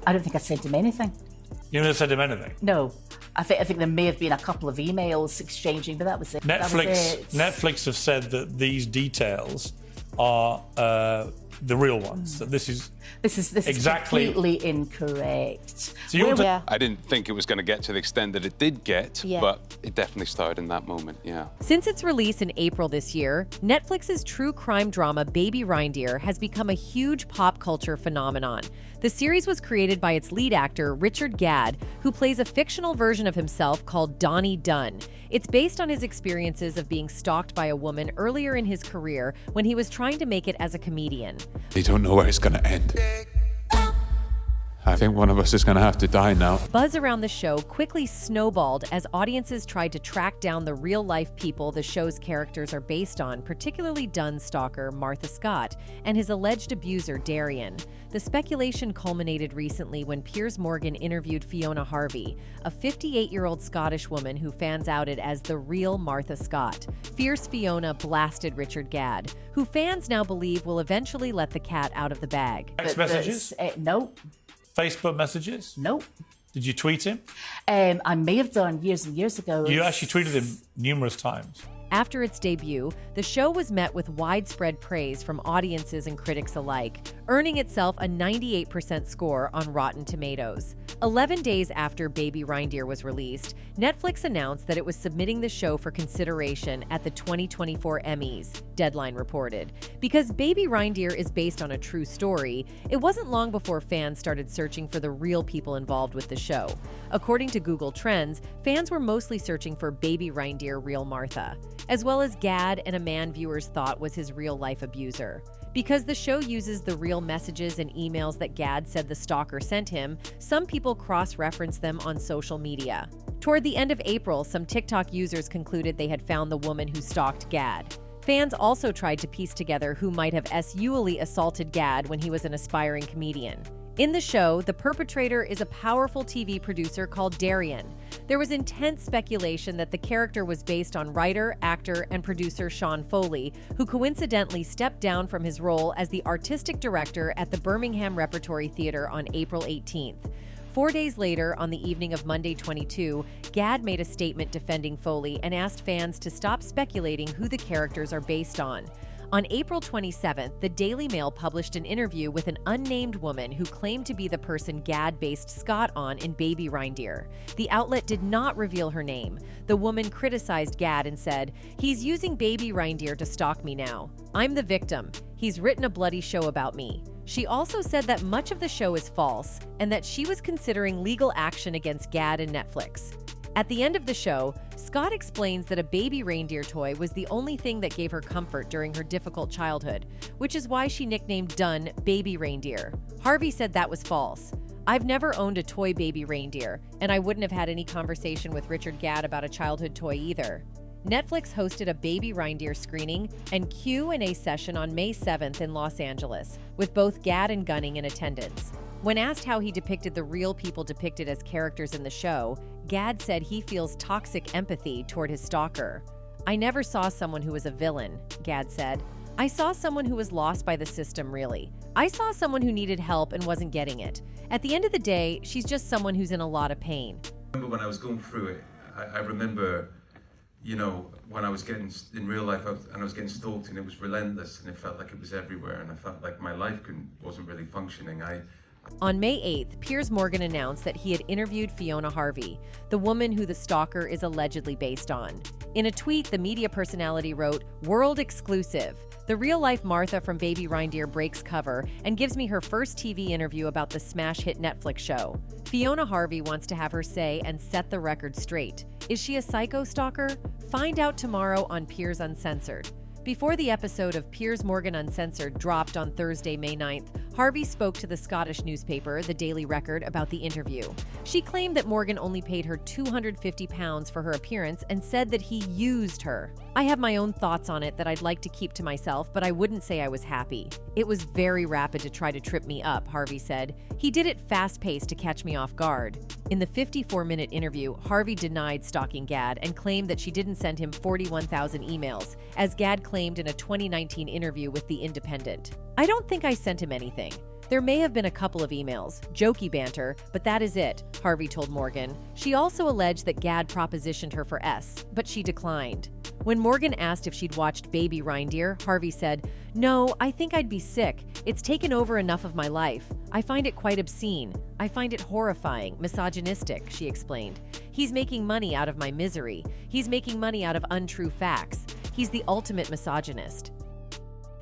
I don't think I sent him anything. You never sent him anything? No. I think there may have been a couple of emails exchanging, but that was it. Netflix have said that these details are the real ones. That this is exactly completely incorrect. So I didn't think it was going to get to the extent that it did get, but it definitely started in that moment, Since its release in April this year, Netflix's true crime drama Baby Reindeer has become a huge pop culture phenomenon. The series was created by its lead actor, Richard Gadd, who plays a fictional version of himself called Donnie Dunn. It's based on his experiences of being stalked by a woman earlier in his career when he was trying to make it as a comedian. They don't know where it's going to end. I think one of us is going to have to die now. Buzz around the show quickly snowballed as audiences tried to track down the real-life people the show's characters are based on, particularly Dunn's stalker, Martha Scott, and his alleged abuser, Darian. The speculation culminated recently when Piers Morgan interviewed Fiona Harvey, a 58-year-old Scottish woman who fans outed as the real Martha Scott. Fierce Fiona blasted Richard Gadd, who fans now believe will eventually let the cat out of the bag. Text messages? Nope. Facebook messages? Nope. Did you tweet him? I may have done years and years ago. You actually tweeted him numerous times. After its debut, the show was met with widespread praise from audiences and critics alike, earning itself a 98% score on Rotten Tomatoes. 11 days after Baby Reindeer was released, Netflix announced that it was submitting the show for consideration at the 2024 Emmys, Deadline reported. Because Baby Reindeer is based on a true story, it wasn't long before fans started searching for the real people involved with the show. According to Google Trends, fans were mostly searching for Baby Reindeer Real Martha, as well as Gadd and a man viewers thought was his real-life abuser. Because the show uses the real messages and emails that Gadd said the stalker sent him, some people cross-reference them on social media. Toward the end of April, some TikTok users concluded they had found the woman who stalked Gadd. Fans also tried to piece together who might have sexually assaulted Gadd when he was an aspiring comedian. In the show, the perpetrator is a powerful TV producer called Darian. There was intense speculation that the character was based on writer, actor, and producer Sean Foley, who coincidentally stepped down from his role as the artistic director at the Birmingham Repertory Theatre on April 18th. 4 days later, on the evening of Monday 22, Gadd made a statement defending Foley and asked fans to stop speculating who the characters are based on. On April 27th, the Daily Mail published an interview with an unnamed woman who claimed to be the person Gadd based Scott on in Baby Reindeer. The outlet did not reveal her name. The woman criticized Gadd and said, "He's using Baby Reindeer to stalk me now. I'm the victim. He's written a bloody show about me." She also said that much of the show is false and that she was considering legal action against Gadd and Netflix. At the end of the show, Scott explains that a baby reindeer toy was the only thing that gave her comfort during her difficult childhood, which is why she nicknamed Dunn Baby Reindeer. Harvey said that was false. "I've never owned a toy baby reindeer, and I wouldn't have had any conversation with Richard Gadd about a childhood toy either." Netflix hosted a Baby Reindeer screening and Q&A session on May 7th in Los Angeles, with both Gadd and Gunning in attendance. When asked how he depicted the real people depicted as characters in the show, Gadd said he feels toxic empathy toward his stalker. "I never saw someone who was a villain," Gadd said. "I saw someone who was lost by the system, really. I saw someone who needed help and wasn't getting it. At the end of the day, she's just someone who's in a lot of pain." I remember when I was going through it, I remember, when I was getting, in real life, I was getting stalked, and it was relentless, and it felt like it was everywhere, and I felt like my life wasn't really functioning. On May 8th, Piers Morgan announced that he had interviewed Fiona Harvey, the woman who the stalker is allegedly based on. In a tweet, the media personality wrote, "World exclusive. The real-life Martha from Baby Reindeer breaks cover and gives me her first TV interview about the smash hit Netflix show. Fiona Harvey wants to have her say and set the record straight. Is she a psycho stalker? Find out tomorrow on Piers Uncensored." Before the episode of Piers Morgan Uncensored dropped on Thursday, May 9th, Harvey spoke to the Scottish newspaper, The Daily Record, about the interview. She claimed that Morgan only paid her £250 for her appearance and said that he used her. "I have my own thoughts on it that I'd like to keep to myself, but I wouldn't say I was happy. It was very rapid to try to trip me up," Harvey said. "He did it fast-paced to catch me off guard." In the 54-minute interview, Harvey denied stalking Gadd and claimed that she didn't send him 41,000 emails, as Gadd claimed in a 2019 interview with The Independent. "I don't think I sent him anything. There may have been a couple of emails, jokey banter, but that is it, Harvey told Morgan. She also alleged that Gadd propositioned her for S, but she declined. When Morgan asked if she'd watched Baby Reindeer, Harvey said, "No, I think I'd be sick. It's taken over enough of my life. I find it quite obscene. I find it horrifying, misogynistic," she explained. "He's making money out of my misery. He's making money out of untrue facts. He's the ultimate misogynist."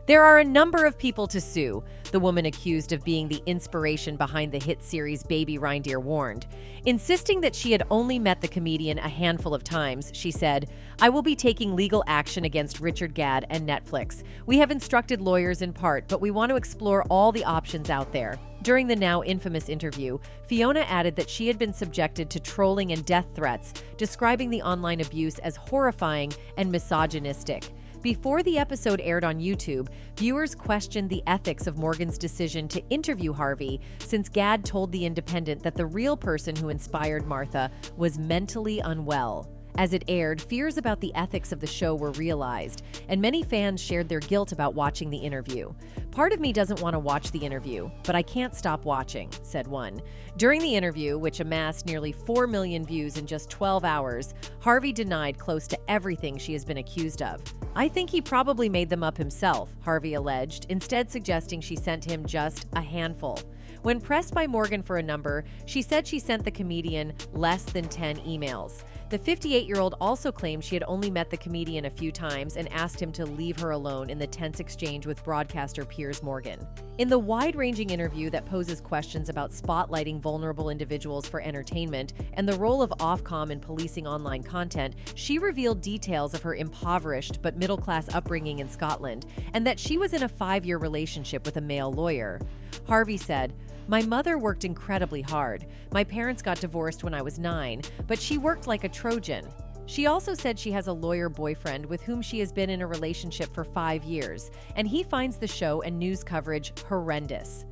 There are a number of people to sue, the woman accused of being the inspiration behind the hit series Baby Reindeer warned. Insisting that she had only met the comedian a handful of times, she said, "I will be taking legal action against Richard Gadd and Netflix. We have instructed lawyers in part, but we want to explore all the options out there." During the now infamous interview, Fiona added that she had been subjected to trolling and death threats, describing the online abuse as horrifying and misogynistic. Before the episode aired on YouTube, viewers questioned the ethics of Morgan's decision to interview Harvey, since Gadd told The Independent that the real person who inspired Martha was mentally unwell. As it aired, fears about the ethics of the show were realized, and many fans shared their guilt about watching the interview. "Part of me doesn't want to watch the interview, but I can't stop watching," said one. During the interview, which amassed nearly 4 million views in just 12 hours, Harvey denied close to everything she has been accused of. "I think he probably made them up himself," Harvey alleged, instead suggesting she sent him just a handful. When pressed by Morgan for a number, she said she sent the comedian less than 10 emails. The 58-year-old also claimed she had only met the comedian a few times and asked him to leave her alone in the tense exchange with broadcaster Piers Morgan. In the wide-ranging interview that poses questions about spotlighting vulnerable individuals for entertainment and the role of Ofcom in policing online content, she revealed details of her impoverished but middle-class upbringing in Scotland and that she was in a 5-year relationship with a male lawyer. Harvey said, "My mother worked incredibly hard. My parents got divorced when I was 9, but she worked like a Trojan." She also said she has a lawyer boyfriend with whom she has been in a relationship for 5 years, and he finds the show and news coverage horrendous.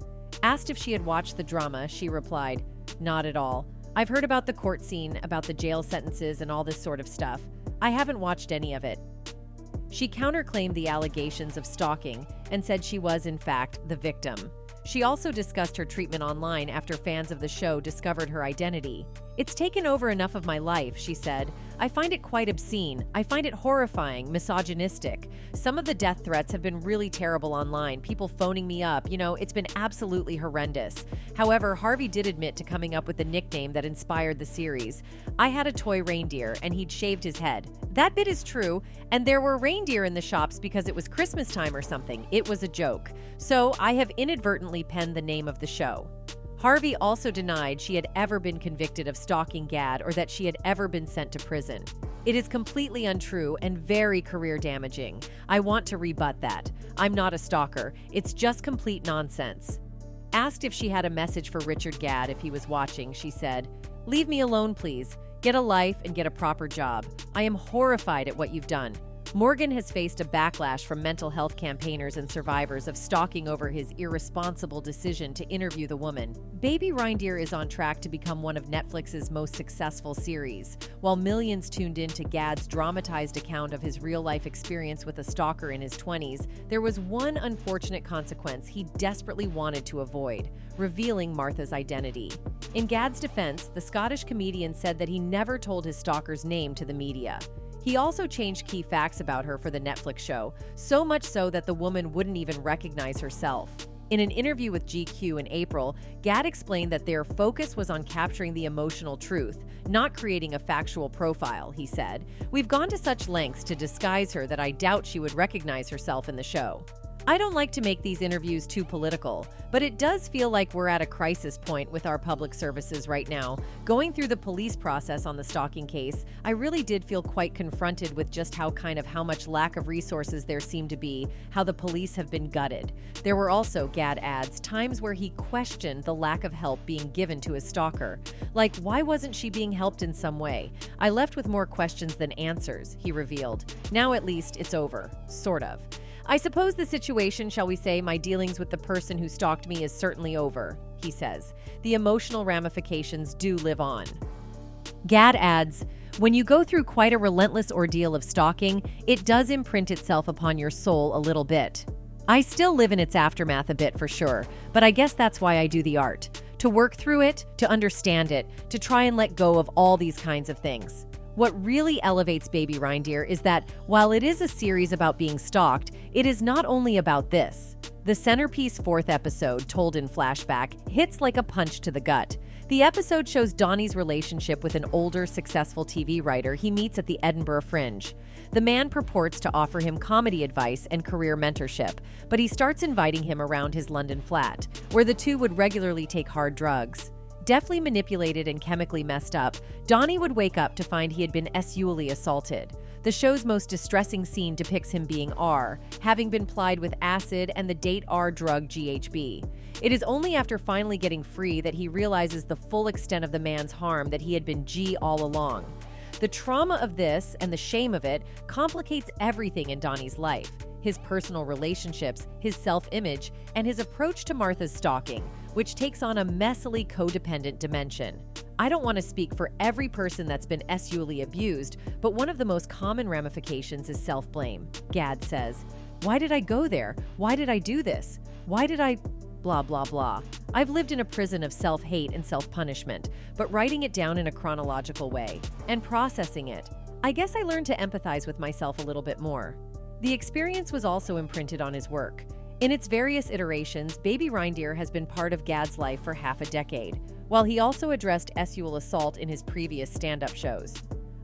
Asked if she had watched the drama, she replied, "Not at all. I've heard about the court scene, about the jail sentences and all this sort of stuff. I haven't watched any of it." She counterclaimed the allegations of stalking and said she was, in fact, the victim. She also discussed her treatment online after fans of the show discovered her identity. "It's taken over enough of my life," she said. "I find it quite obscene. I find it horrifying, misogynistic. Some of the death threats have been really terrible online, people phoning me up. It's been absolutely horrendous." However, Harvey did admit to coming up with the nickname that inspired the series. "I had a toy reindeer, and he'd shaved his head. That bit is true, and there were reindeer in the shops because it was Christmas time or something. It was a joke. So I have inadvertently penned the name of the show." Harvey also denied she had ever been convicted of stalking Gadd or that she had ever been sent to prison. "It is completely untrue and very career damaging. I want to rebut that. I'm not a stalker. It's just complete nonsense." Asked if she had a message for Richard Gadd if he was watching, she said, "Leave me alone, please. Get a life and get a proper job. I am horrified at what you've done." Morgan has faced a backlash from mental health campaigners and survivors of stalking over his irresponsible decision to interview the woman. Baby Reindeer is on track to become one of Netflix's most successful series. While millions tuned in to Gadd's dramatized account of his real-life experience with a stalker in his 20s, there was one unfortunate consequence he desperately wanted to avoid: revealing Martha's identity. In Gadd's defense, the Scottish comedian said that he never told his stalker's name to the media. He also changed key facts about her for the Netflix show, so much so that the woman wouldn't even recognize herself. In an interview with GQ in April, Gadd explained that their focus was on capturing the emotional truth, not creating a factual profile, he said. "We've gone to such lengths to disguise her that I doubt she would recognize herself in the show." I don't like to make these interviews too political, but it does feel like we're at a crisis point with our public services right now. Going through the police process on the stalking case, I really did feel quite confronted with just how much lack of resources there seemed to be, how the police have been gutted. There were also, Gadd adds, times where he questioned the lack of help being given to his stalker. Like, why wasn't she being helped in some way? "I left with more questions than answers," he revealed. "Now at least it's over, sort of. I suppose the situation, shall we say, my dealings with the person who stalked me is certainly over," he says. "The emotional ramifications do live on." Gadd adds, "When you go through quite a relentless ordeal of stalking, it does imprint itself upon your soul a little bit." I still live in its aftermath a bit for sure, but I guess that's why I do the art. To work through it, to understand it, to try and let go of all these kinds of things. What really elevates Baby Reindeer is that while it is a series about being stalked, it is not only about this. The centerpiece 4th episode, told in flashback, hits like a punch to the gut. The episode shows Donnie's relationship with an older, successful TV writer he meets at the Edinburgh Fringe. The man purports to offer him comedy advice and career mentorship, but he starts inviting him around his London flat, where the two would regularly take hard drugs. Deftly manipulated and chemically messed up, Donnie would wake up to find he had been sexually assaulted. The show's most distressing scene depicts him being R, having been plied with acid and the date R drug GHB. It is only after finally getting free that he realizes the full extent of the man's harm, that he had been G all along. The trauma of this and the shame of it complicates everything in Donnie's life: his personal relationships, his self-image, and his approach to Martha's stalking, which takes on a messily codependent dimension. I don't want to speak for every person that's been sexually abused, but one of the most common ramifications is self-blame. Gadd says, "Why did I go there? Why did I do this? Why did I... blah, blah, blah." I've lived in a prison of self-hate and self-punishment, but writing it down in a chronological way and processing it, I guess I learned to empathize with myself a little bit more. The experience was also imprinted on his work. In its various iterations, Baby Reindeer has been part of Gadd's life for half a decade, while he also addressed sexual assault in his previous stand-up shows.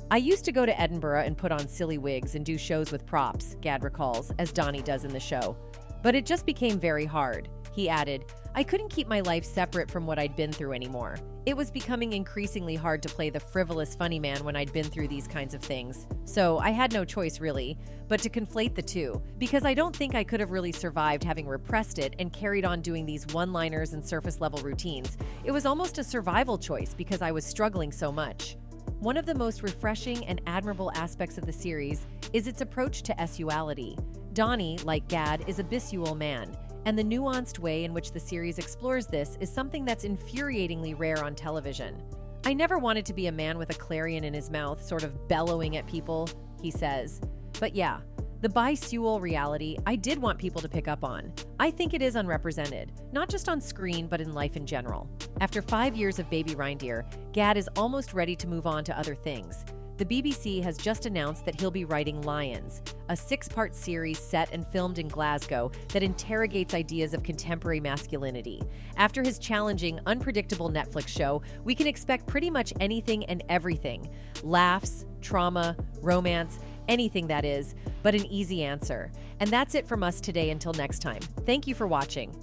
"I used to go to Edinburgh and put on silly wigs and do shows with props," Gadd recalls, as Donnie does in the show. "But it just became very hard." He added, "I couldn't keep my life separate from what I'd been through anymore. It was becoming increasingly hard to play the frivolous funny man when I'd been through these kinds of things. So I had no choice, really, but to conflate the two, because I don't think I could have really survived having repressed it and carried on doing these one-liners and surface-level routines. It was almost a survival choice because I was struggling so much." One of the most refreshing and admirable aspects of the series is its approach to sexuality. Donnie, like Gadd, is a bisual man, and the nuanced way in which the series explores this is something that's infuriatingly rare on television. "I never wanted to be a man with a clarion in his mouth, sort of bellowing at people," he says. But yeah, the bisual reality I did want people to pick up on. I think it is unrepresented, not just on screen, but in life in general. After 5 years of Baby Reindeer, Gadd is almost ready to move on to other things. The BBC has just announced that he'll be writing Lions, a 6-part series set and filmed in Glasgow that interrogates ideas of contemporary masculinity. After his challenging, unpredictable Netflix show, we can expect pretty much anything and everything. Laughs, trauma, romance, anything that is, but an easy answer. And that's it from us today until next time. Thank you for watching.